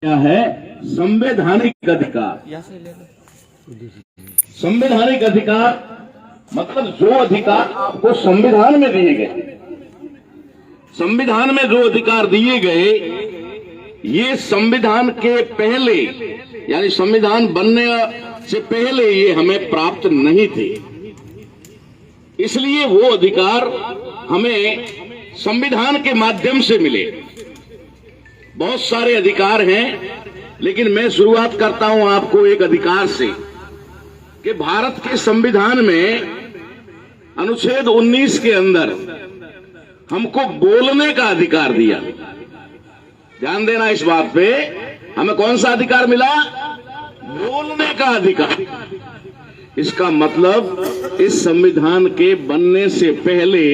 क्या है संवैधानिक अधिकार। संवैधानिक अधिकार मतलब जो अधिकार आपको संविधान में दिए गए, संविधान में जो अधिकार दिए गए ये संविधान के पहले यानी संविधान बनने से पहले ये हमें प्राप्त नहीं थे। इसलिए वो अधिकार हमें संविधान के माध्यम से मिले। बहुत सारे अधिकार हैं, लेकिन मैं शुरुआत करता हूं आपको एक अधिकार से कि भारत के संविधान में अनुच्छेद 19 के अंदर हमको बोलने का अधिकार दिया। ध्यान देना इस बात पे, हमें कौन सा अधिकार मिला? बोलने का अधिकार। इसका मतलब इस संविधान के बनने से पहले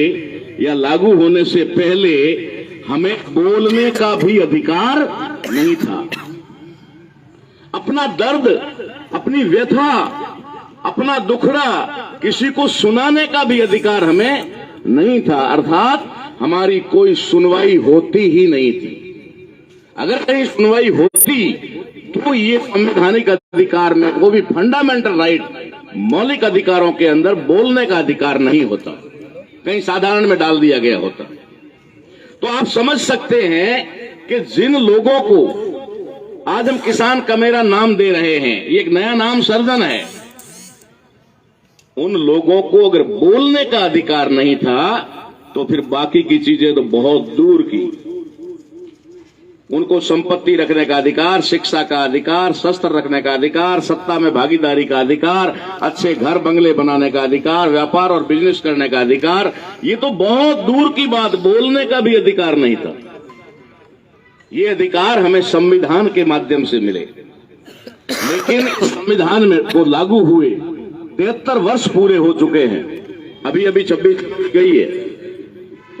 या लागू होने से पहले हमें बोलने का भी अधिकार नहीं था। अपना दर्द, अपनी व्यथा, अपना दुखड़ा किसी को सुनाने का भी अधिकार हमें नहीं था। अर्थात हमारी कोई सुनवाई होती ही नहीं थी। अगर कहीं सुनवाई होती तो ये संवैधानिक अधिकार में, वो भी फंडामेंटल राइट, मौलिक अधिकारों के अंदर बोलने का अधिकार नहीं होता, कहीं साधारण में डाल दिया गया होता। तो आप समझ सकते हैं कि जिन लोगों को आज हम किसान का मेरा नाम दे रहे हैं, ये एक नया नाम सर्जन है, उन लोगों को अगर बोलने का अधिकार नहीं था तो फिर बाकी की चीजें तो बहुत दूर की। उनको संपत्ति रखने का अधिकार, शिक्षा का अधिकार, शस्त्र रखने का अधिकार, सत्ता में भागीदारी का अधिकार, अच्छे घर बंगले बनाने का अधिकार, व्यापार और बिजनेस करने का अधिकार, ये तो बहुत दूर की बात, बोलने का भी अधिकार नहीं था। ये अधिकार हमें संविधान के माध्यम से मिले। लेकिन संविधान में वो लागू हुए 73 वर्ष पूरे हो चुके हैं। अभी अभी 26 गई है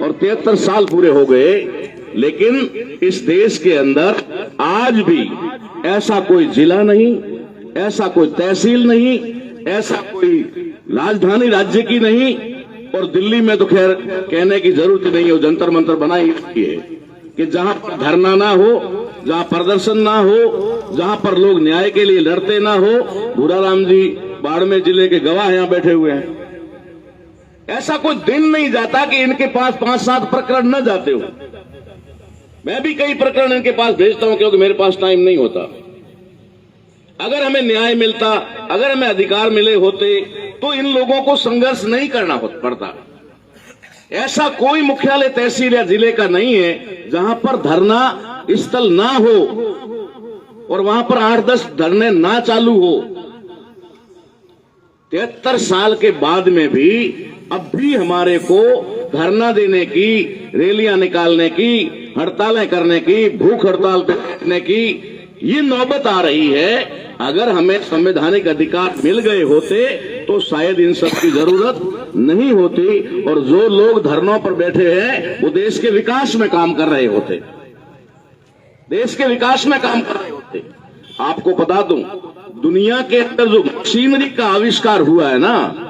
और 73 साल पूरे हो गए। लेकिन इस देश के अंदर आज भी ऐसा कोई जिला नहीं, ऐसा कोई तहसील नहीं, ऐसा कोई राजधानी राज्य की नहीं, और दिल्ली में तो खैर कहने की जरूरत नहीं है, जंतर मंतर बनाई है कि जहां पर धरना ना हो, जहां प्रदर्शन ना हो, जहां पर लोग न्याय के लिए लड़ते ना हो। भूराराम जी बाड़मेर जिले के गवाह यहां बैठे हुए हैं। ऐसा कोई दिन नहीं जाता कि इनके पास 5-7 प्रकरण न जाते हो। मैं भी कई प्रकरण इनके पास भेजता हूं क्योंकि मेरे पास टाइम नहीं होता। अगर हमें न्याय मिलता, अगर हमें अधिकार मिले होते तो इन लोगों को संघर्ष नहीं करना पड़ता। ऐसा कोई मुख्यालय तहसील या जिले का नहीं है जहां पर धरना स्थल ना हो और वहां पर 8-10 धरने ना चालू हो। 73 साल के बाद में भी अब भी हमारे को धरना देने की, रैलियां निकालने की, हड़तालें करने की, भूख हड़ताल करने की ये नौबत आ रही है। अगर हमें संवैधानिक अधिकार मिल गए होते तो शायद इन सब की जरूरत नहीं होती और जो लोग धरनों पर बैठे हैं वो देश के विकास में काम कर रहे होते, देश के विकास में काम कर रहे होते। आपको बता दूं, दुनिया के अंदर जो मशीनरी का आविष्कार हुआ है ना,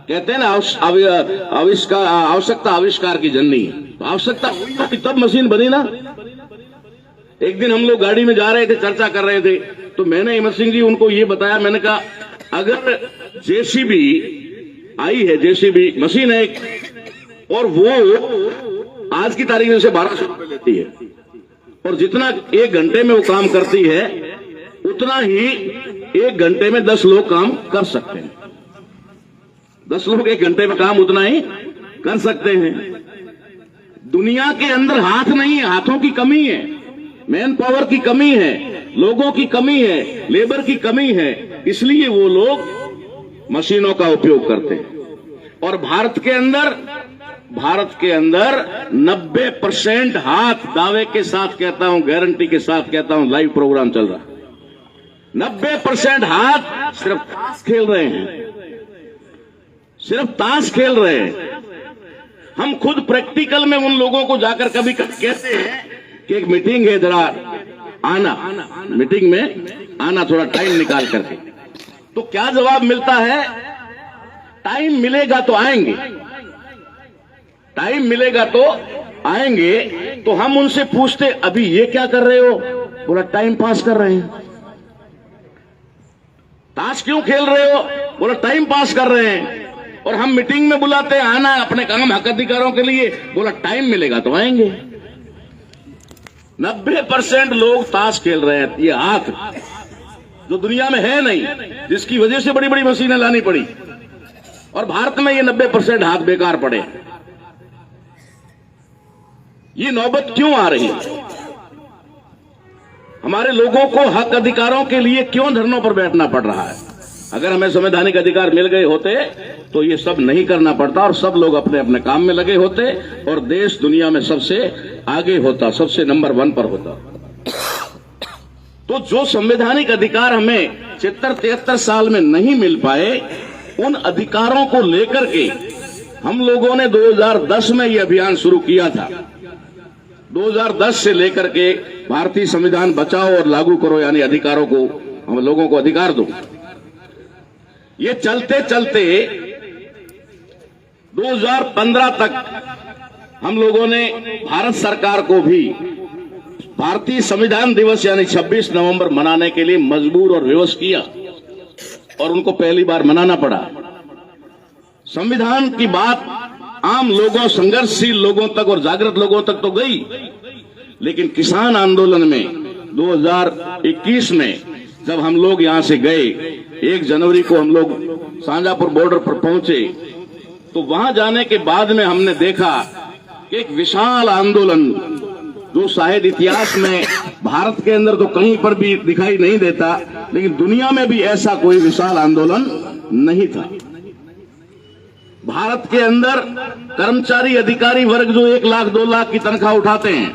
कहते हैं ना आवश्यकता आविष्कार की जननी। तो आवश्यकता हुई होगी तब मशीन बनी ना। एक दिन हम लोग गाड़ी में जा रहे थे, चर्चा कर रहे थे, तो मैंने हिम्मत सिंह जी उनको ये बताया, मैंने कहा अगर जेसीबी आई है, जेसीबी मशीन है और वो आज की तारीख में से 1200 रुपए लेती है और जितना 1 घंटे में वो काम करती है उतना ही 1 घंटे में 10 लोग काम कर सकते हैं। 10 लोग 1 घंटे में काम उतना ही कर सकते हैं। दुनिया के अंदर हाथ नहीं है, हाथों की कमी है, मैन पावर की कमी है, लोगों की कमी है, लेबर की कमी है, इसलिए वो लोग मशीनों का उपयोग करते हैं। और भारत के अंदर 90% हाथ, दावे के साथ कहता हूं, गारंटी के साथ कहता हूं, लाइव प्रोग्राम चल रहा है, 90% हाथ सिर्फ ताश खेल रहे हैं, सिर्फ ताश खेल रहे हैं। हम खुद प्रैक्टिकल में उन लोगों को जाकर कभी कहते हैं कि एक मीटिंग है, जरा आना, मीटिंग में आना, थोड़ा टाइम निकाल करके। तो क्या जवाब मिलता है? टाइम मिलेगा तो आएंगे, टाइम मिलेगा तो आएंगे। तो हम उनसे पूछते अभी ये क्या कर रहे हो, बोला टाइम पास कर रहे हैं। ताश क्यों खेल रहे हो? बोला टाइम पास कर रहे हैं। और हम मीटिंग में बुलाते हैं, आना अपने काम हक अधिकारों के लिए। बोला टाइम मिलेगा तो आएंगे। 90% लोग ताश खेल रहे हैं। ये हाथ जो दुनिया में है नहीं, जिसकी वजह से बड़ी बड़ी मशीनें लानी पड़ी, और भारत में ये 90% हाथ बेकार पड़े। ये नौबत क्यों आ रही है? हमारे लोगों को हक अधिकारों के लिए क्यों धरनों पर बैठना पड़ रहा है? अगर हमें संवैधानिक अधिकार मिल गए होते तो ये सब नहीं करना पड़ता और सब लोग अपने अपने काम में लगे होते और देश दुनिया में सबसे आगे होता, सबसे नंबर 1 पर होता। तो जो संवैधानिक अधिकार हमें 73 साल में नहीं मिल पाए, उन अधिकारों को लेकर के हम लोगों ने 2010 में ये अभियान शुरू किया था। 2010 से लेकर के भारतीय संविधान बचाओ और लागू करो, यानी अधिकारों को, हम लोगों को अधिकार दो। ये चलते चलते 2015 तक हम लोगों ने भारत सरकार को भी भारतीय संविधान दिवस यानी 26 नवंबर मनाने के लिए मजबूर और विवश किया, और उनको पहली बार मनाना पड़ा। संविधान की बात आम लोगों, संघर्षशील लोगों तक और जागृत लोगों तक तो गई, लेकिन किसान आंदोलन में 2021 में जब हम लोग यहां से गए, 1 जनवरी को हम लोग शाहजहांपुर बॉर्डर पर पहुंचे, तो वहां जाने के बाद में हमने देखा कि एक विशाल आंदोलन जो शायद इतिहास में भारत के अंदर तो कहीं पर भी दिखाई नहीं देता, लेकिन दुनिया में भी ऐसा कोई विशाल आंदोलन नहीं था। भारत के अंदर कर्मचारी अधिकारी वर्ग जो 1 लाख 2 लाख की तनख्वाह उठाते हैं,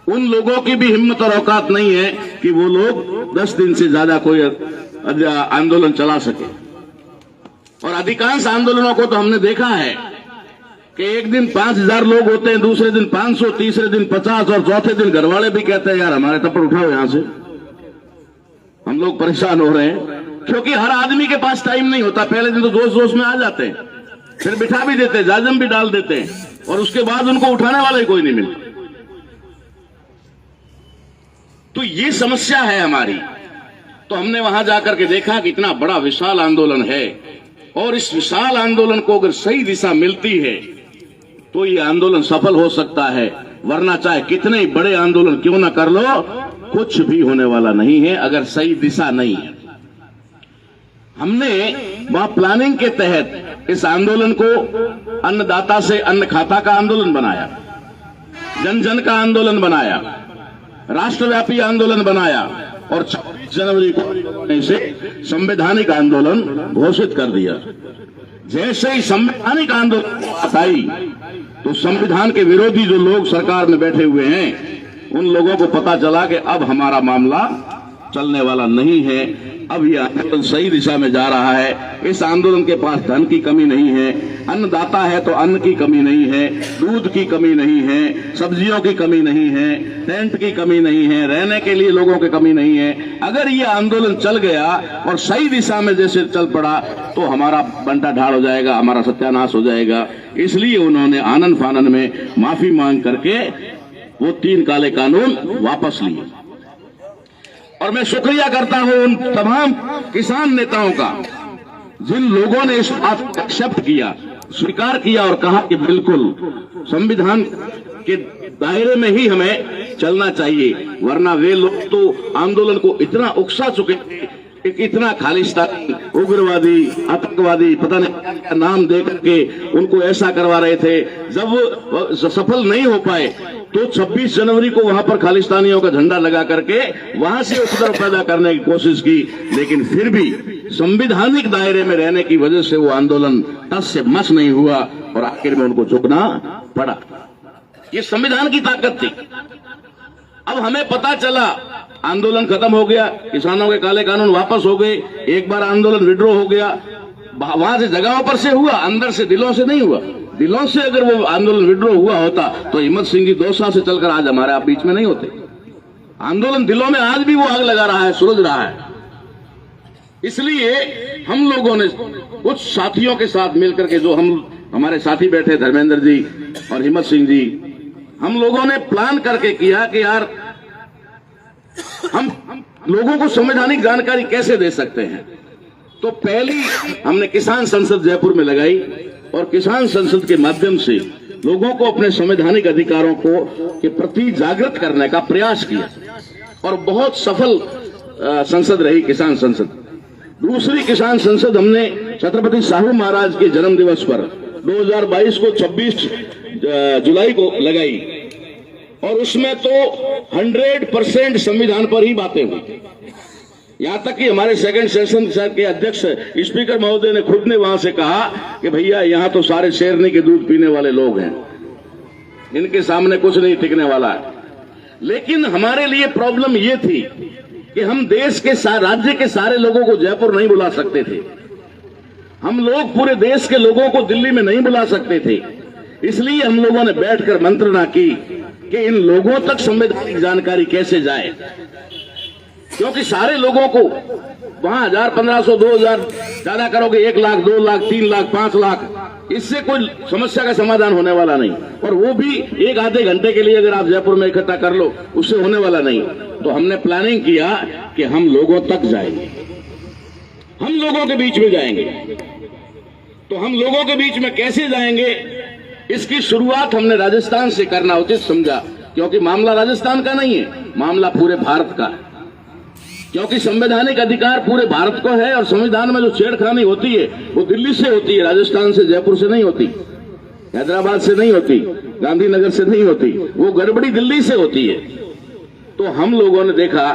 उन लोगों की भी हिम्मत और औकात नहीं है कि वो लोग 10 दिन से ज्यादा कोई आंदोलन चला सके। और अधिकांश आंदोलनों को तो हमने देखा है कि एक दिन 5000 लोग होते हैं, दूसरे दिन 500, तीसरे दिन 50 और चौथे दिन घरवाले भी कहते हैं यार हमारे थप्पड़ उठाओ यहां से, हम लोग परेशान हो रहे हैं। क्योंकि हर आदमी के पास टाइम नहीं होता। पहले दिन तो जोश जोश में आ जाते हैं, फिर बिठा भी देते हैं, जाजम भी डाल देते हैं, और उसके बाद उनको उठाने वाला ही कोई नहीं मिलता। तो ये समस्या है हमारी। तो हमने वहां जाकर के देखा कि इतना बड़ा विशाल आंदोलन है, और इस विशाल आंदोलन को अगर सही दिशा मिलती है तो ये आंदोलन सफल हो सकता है, वरना चाहे कितने बड़े आंदोलन क्यों ना कर लो, कुछ भी होने वाला नहीं है अगर सही दिशा नहीं है। हमने वहां प्लानिंग के तहत इस आंदोलन को अन्नदाता से अन्न खाता का आंदोलन बनाया, जन जन का आंदोलन बनाया, राष्ट्रव्यापी आंदोलन बनाया, और 26 जनवरी को इसे संवैधानिक आंदोलन घोषित कर दिया। जैसे ही संवैधानिक आंदोलन आई तो संविधान के विरोधी जो लोग सरकार में बैठे हुए हैं, उन लोगों को पता चला कि अब हमारा मामला चलने वाला नहीं है, अब यह आंदोलन सही दिशा में जा रहा है। इस आंदोलन के पास धन की कमी नहीं है, अन्नदाता है तो अन्न की कमी नहीं है, दूध की कमी नहीं है, सब्जियों की कमी नहीं है, टेंट की कमी नहीं है, रहने के लिए लोगों की कमी नहीं है। अगर ये आंदोलन चल गया और सही दिशा में जैसे चल पड़ा तो हमारा बंटा ढाल हो जाएगा, हमारा सत्यानाश हो जाएगा। इसलिए उन्होंने आनन फानन में माफी मांग करके वो 3 काले कानून वापस लिए। और मैं शुक्रिया करता हूं उन तमाम किसान नेताओं का जिन लोगों ने इस बात को एक्सेप्ट किया, स्वीकार किया और कहा कि बिल्कुल संविधान के दायरे में ही हमें चलना चाहिए, वरना वे लोग तो आंदोलन को इतना उकसा चुके थे, इतना खालिस्तानी, उग्रवादी, आतंकवादी, पता नहीं नाम दे करके उनको ऐसा करवा रहे थे। जब वो सफल नहीं हो पाए तो 26 जनवरी को वहां पर खालिस्तानियों का झंडा लगा करके वहां से उपद्रव पैदा करने की कोशिश की, लेकिन फिर भी संवैधानिक दायरे में रहने की वजह से वो आंदोलन टस से मस नहीं हुआ और आखिर में उनको झुकना पड़ा। ये संविधान की ताकत थी। अब हमें पता चला आंदोलन खत्म हो गया, किसानों के काले कानून वापस हो गए, एक बार आंदोलन विड्रॉ हो गया। वहां से जगहों पर से हुआ, अंदर से दिलों से नहीं हुआ। दिलों से अगर वो आंदोलन विड्रॉ हुआ होता तो हिम्मत सिंह जी 2 साल से चलकर आज हमारे आप बीच में नहीं होते। आंदोलन दिलों में आज भी वो आग लगा रहा है, सुलझ रहा है। इसलिए हम लोगों ने कुछ साथियों के साथ मिलकर के, जो हमारे साथी बैठे धर्मेंद्र जी और हिम्मत सिंह जी, हम लोगों ने प्लान करके किया कि यार हम लोगों को संवैधानिक जानकारी कैसे दे सकते हैं? तो पहली हमने किसान संसद जयपुर में लगाई और किसान संसद के माध्यम से लोगों को अपने संवैधानिक अधिकारों को के प्रति जागृत करने का प्रयास किया और बहुत सफल संसद रही किसान संसद। दूसरी किसान संसद हमने छत्रपति साहू महाराज के जन्म दिवस पर 2022 को 26 जुलाई को लगाई और उसमें तो 100% संविधान पर ही बातें हुई। यहां तक कि हमारे सेकंड सेशन के अध्यक्ष स्पीकर महोदय ने खुद ने वहां से कहा कि भैया यहां तो सारे शेरनी के दूध पीने वाले लोग हैं, इनके सामने कुछ नहीं टिकने वाला है। लेकिन हमारे लिए प्रॉब्लम ये थी कि हम देश के राज्य के सारे लोगों को जयपुर नहीं बुला सकते थे, हम लोग पूरे देश के लोगों को दिल्ली में नहीं बुला सकते थे। इसलिए हम लोगों ने बैठकर मंत्रणा की कि इन लोगों तक संवैधानिक जानकारी कैसे जाए, क्योंकि सारे लोगों को वहां 1000, 1500, 2000 ज्यादा करोगे 1 लाख, 2 लाख, 3 लाख, 5 लाख, इससे कोई समस्या का समाधान होने वाला नहीं। और वो भी 1-आधे घंटे के लिए अगर आप जयपुर में इकट्ठा कर लो, उससे होने वाला नहीं। तो हमने प्लानिंग किया कि हम लोगों तक जाएंगे, हम लोगों के बीच में जाएंगे। तो हम लोगों के बीच में कैसे जाएंगे, इसकी शुरुआत हमने राजस्थान से करना उचित समझा, क्योंकि मामला राजस्थान का नहीं है, मामला पूरे भारत का है। क्योंकि संवैधानिक अधिकार पूरे भारत को है और संविधान में जो छेड़खानी होती है वो दिल्ली से होती है, राजस्थान से, जयपुर से नहीं होती, हैदराबाद से नहीं होती, गांधीनगर से नहीं होती, वो गड़बड़ी दिल्ली से होती है। तो हम लोगों ने देखा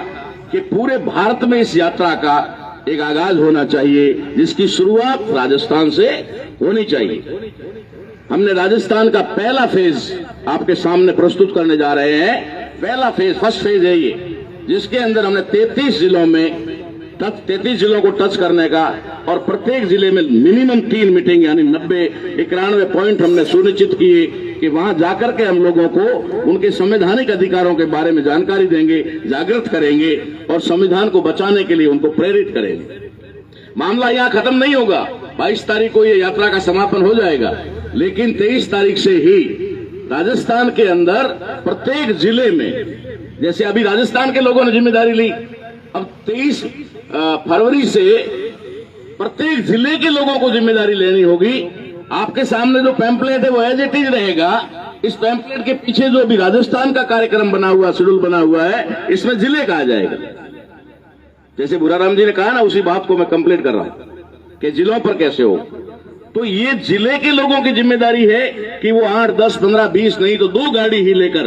कि पूरे भारत में इस यात्रा का एक आगाज होना चाहिए, जिसकी शुरुआत राजस्थान से होनी चाहिए। हमने राजस्थान का पहला फेज आपके सामने प्रस्तुत करने जा रहे हैं। पहला फेज, फर्स्ट फेज है ये, जिसके अंदर हमने 33 जिलों में 33 जिलों को टच करने का और प्रत्येक जिले में मिनिमम 3 मीटिंग यानी 91 पॉइंट हमने सुनिश्चित किए कि वहां जाकर के हम लोगों को उनके संवैधानिक अधिकारों के बारे में जानकारी देंगे, जागृत करेंगे और संविधान को बचाने के लिए उनको प्रेरित करेंगे। मामला यहां खत्म नहीं होगा, 22 तारीख को ये यात्रा का समापन हो जाएगा, लेकिन 23 तारीख से ही राजस्थान के अंदर प्रत्येक जिले में, जैसे अभी राजस्थान के लोगों ने जिम्मेदारी ली, अब 23 फरवरी से प्रत्येक जिले के लोगों को जिम्मेदारी लेनी होगी। आपके सामने जो पैम्पलेट है वो एज इट इज रहेगा। इस पैम्पलेट के पीछे जो अभी राजस्थान का कार्यक्रम बना हुआ, शेड्यूल बना हुआ है, इसमें जिले का आ जाएगा। जैसे बुराराम जी ने कहा ना, उसी बात को मैं कंप्लीट कर रहा हूं कि जिलों पर कैसे हो। तो ये जिले के लोगों की जिम्मेदारी है कि वो 8, 10, 15, 20 नहीं तो 2 गाड़ी ही लेकर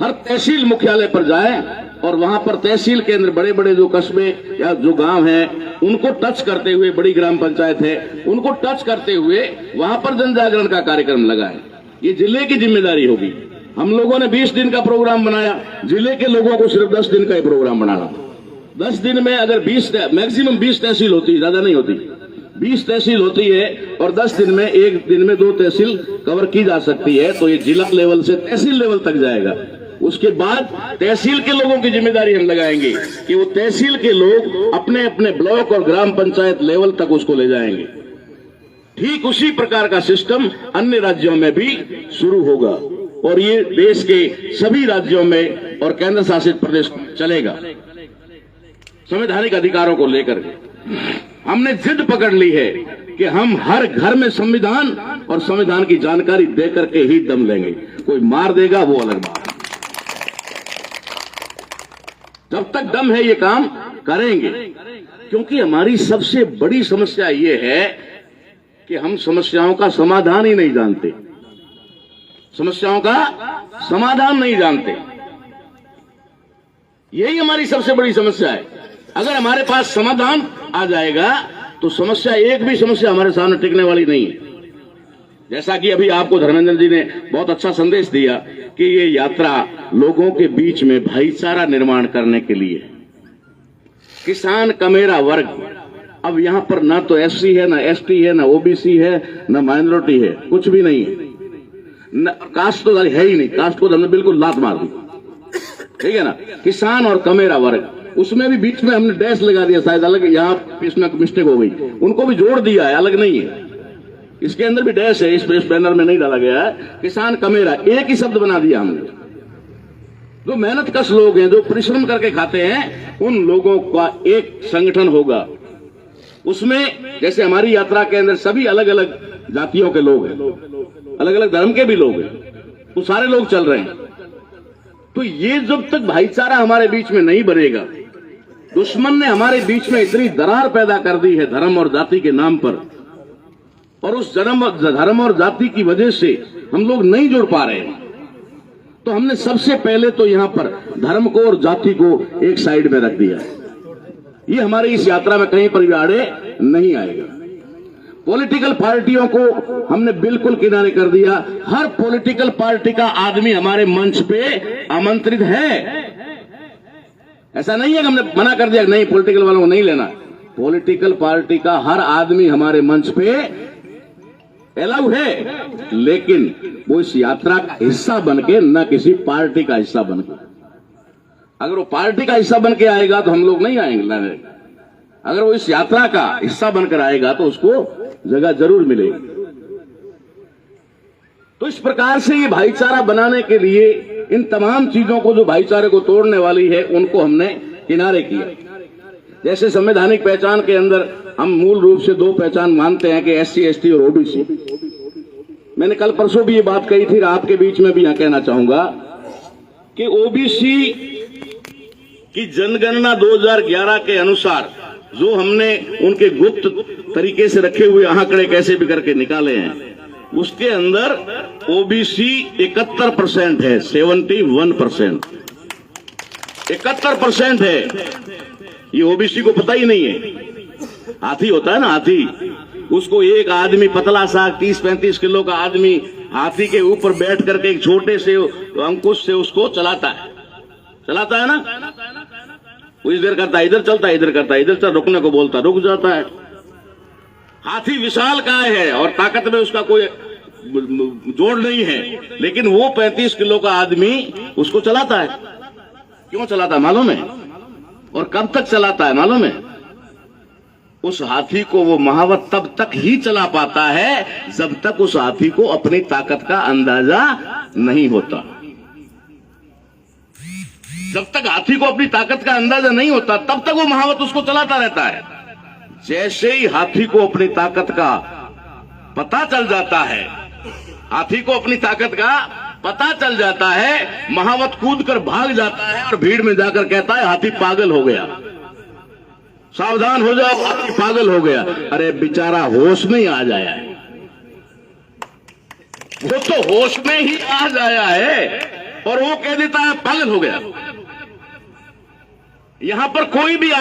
हर तहसील मुख्यालय पर जाए और वहां पर तहसील के अंदर बड़े बड़े जो कस्बे या जो गांव हैं उनको टच करते हुए, बड़ी ग्राम पंचायत है उनको टच करते हुए वहां पर जन जागरण का कार्यक्रम लगाए। ये जिले की जिम्मेदारी होगी। हम लोगों ने 20 दिन का प्रोग्राम बनाया, जिले के लोगों को सिर्फ 10 दिन का ही प्रोग्राम बनाना। 10 दिन में अगर 20 मैक्सिमम 20 तहसील होती है, ज्यादा नहीं होती, 20 तहसील होती है और 10 दिन में, एक दिन में 2 तहसील कवर की जा सकती है। तो ये जिला लेवल से तहसील लेवल तक जाएगा। उसके बाद तहसील के लोगों की जिम्मेदारी हम लगाएंगे कि वो तहसील के लोग अपने अपने ब्लॉक और ग्राम पंचायत लेवल तक उसको ले जाएंगे। ठीक उसी प्रकार का सिस्टम अन्य राज्यों में भी शुरू होगा और ये देश के सभी राज्यों में और केंद्र शासित प्रदेश में चलेगा। संवैधानिक अधिकारों को लेकर हमने जिद पकड़ ली है कि हम हर घर में संविधान और संविधान की जानकारी देकर के ही दम लेंगे। कोई मार देगा वो अलग बात, जब तक दम है ये काम करेंगे। क्योंकि हमारी सबसे बड़ी समस्या ये है कि हम समस्याओं का समाधान ही नहीं जानते, समस्याओं का समाधान नहीं जानते। यही हमारी सबसे बड़ी समस्या है। अगर हमारे पास समाधान आ जाएगा तो समस्या, एक भी समस्या हमारे सामने टिकने वाली नहीं है। जैसा कि अभी आपको धर्मेंद्र जी ने बहुत अच्छा संदेश दिया कि ये यात्रा लोगों के बीच में भाईचारा निर्माण करने के लिए, किसान कमेरा वर्ग, अब यहां पर ना तो एससी है, ना एसटी है, ना ओबीसी है, ना माइनॉरिटी है, कुछ भी नहीं है। कास्ट तो है ही नहीं, कास्ट को हमने बिल्कुल लात मार दी, ठीक है ना। किसान और कमेरा वर्ग, उसमें भी बीच में हमने डैश लगा दिया, शायद अलग, यहाँ इसमें मिस्टेक हो गई, उनको भी जोड़ दिया है, अलग नहीं है। इसके अंदर भी डैश है, इस बैनर में नहीं डाला गया है। किसान कमेरा एक ही शब्द बना दिया हमने। जो मेहनत कश लोग हैं, जो परिश्रम करके खाते हैं, उन लोगों का एक संगठन होगा। उसमें जैसे हमारी यात्रा के अंदर सभी अलग अलग जातियों के लोग हैं, अलग अलग धर्म के भी लोग हैं, तो सारे लोग चल रहे हैं। तो ये जब तक भाईचारा हमारे बीच में नहीं बनेगा, दुश्मन ने हमारे बीच में इतनी दरार पैदा कर दी है धर्म और जाति के नाम पर, और उस धर्म और जाति की वजह से हम लोग नहीं जुड़ पा रहे हैं। तो हमने सबसे पहले तो यहां पर धर्म को और जाति को एक साइड में रख दिया। ये हमारी इस यात्रा में कहीं पर भी आड़े नहीं आएगा। पॉलिटिकल पार्टियों को हमने बिल्कुल किनारे कर दिया। हर पॉलिटिकल पार्टी का आदमी हमारे मंच पे आमंत्रित है। ऐसा नहीं है कि हमने मना कर दिया नहीं, पॉलिटिकल वालों को नहीं लेना। पॉलिटिकल पार्टी का हर आदमी हमारे मंच पे अलाउ है, लेकिन वो इस यात्रा का हिस्सा बनके, न किसी पार्टी का हिस्सा बनके। अगर वो पार्टी का हिस्सा बनके आएगा तो हम लोग नहीं आएंगे। अगर वो इस यात्रा का हिस्सा बनकर आएगा तो उसको जगह जरूर मिलेगी। तो इस प्रकार से ये भाईचारा बनाने के लिए इन तमाम चीजों को जो भाईचारे को तोड़ने वाली है, उनको हमने किनारे किया। जैसे संवैधानिक पहचान के अंदर हम मूल रूप से दो पहचान मानते हैं कि एससी, एसटी और ओबीसी। मैंने कल परसों भी ये बात कही थी, आपके बीच में भी यहां कहना चाहूंगा कि ओबीसी की जनगणना 2011 के अनुसार जो हमने उनके गुप्त तरीके से रखे हुए आंकड़े कैसे भी करके निकाले हैं, उसके अंदर ओबीसी 71% है, 71%, 71% है। ये ओबीसी को पता ही नहीं है। हाथी होता है ना, हाथी, उसको एक आदमी पतला सा 30-35 किलो का आदमी हाथी के ऊपर बैठ करके एक छोटे से अंकुश से उसको चलाता है ना। वो इधर करता है, इधर चलता है, इधर करता है, इधर चल, रुकने को बोलता, रुक जाता है। हाथी विशाल काय है और ताकत में उसका कोई जोड़ नहीं है, लेकिन वो 35 किलो का आदमी उसको चलाता है। क्यों चलाता है मालूम है? और कब तक चलाता है मालूम है? उस हाथी को वो महावत तब तक ही चला पाता है जब तक उस हाथी को अपनी ताकत का अंदाजा नहीं होता। जब तक हाथी को अपनी ताकत का अंदाजा नहीं होता तब तक वो महावत उसको चलाता रहता है। जैसे ही हाथी को अपनी ताकत का पता चल जाता है, हाथी को अपनी ताकत का पता चल जाता है, महावत कूद कर भाग जाता है और भीड़ में जाकर कहता है हाथी पागल हो गया, सावधान हो जाओ, हाथी पागल हो गया। अरे बेचारा होश में ही आ जाया है, वो तो होश में ही आ जाया है और वो कह देता है पागल हो गया। यहां पर कोई भी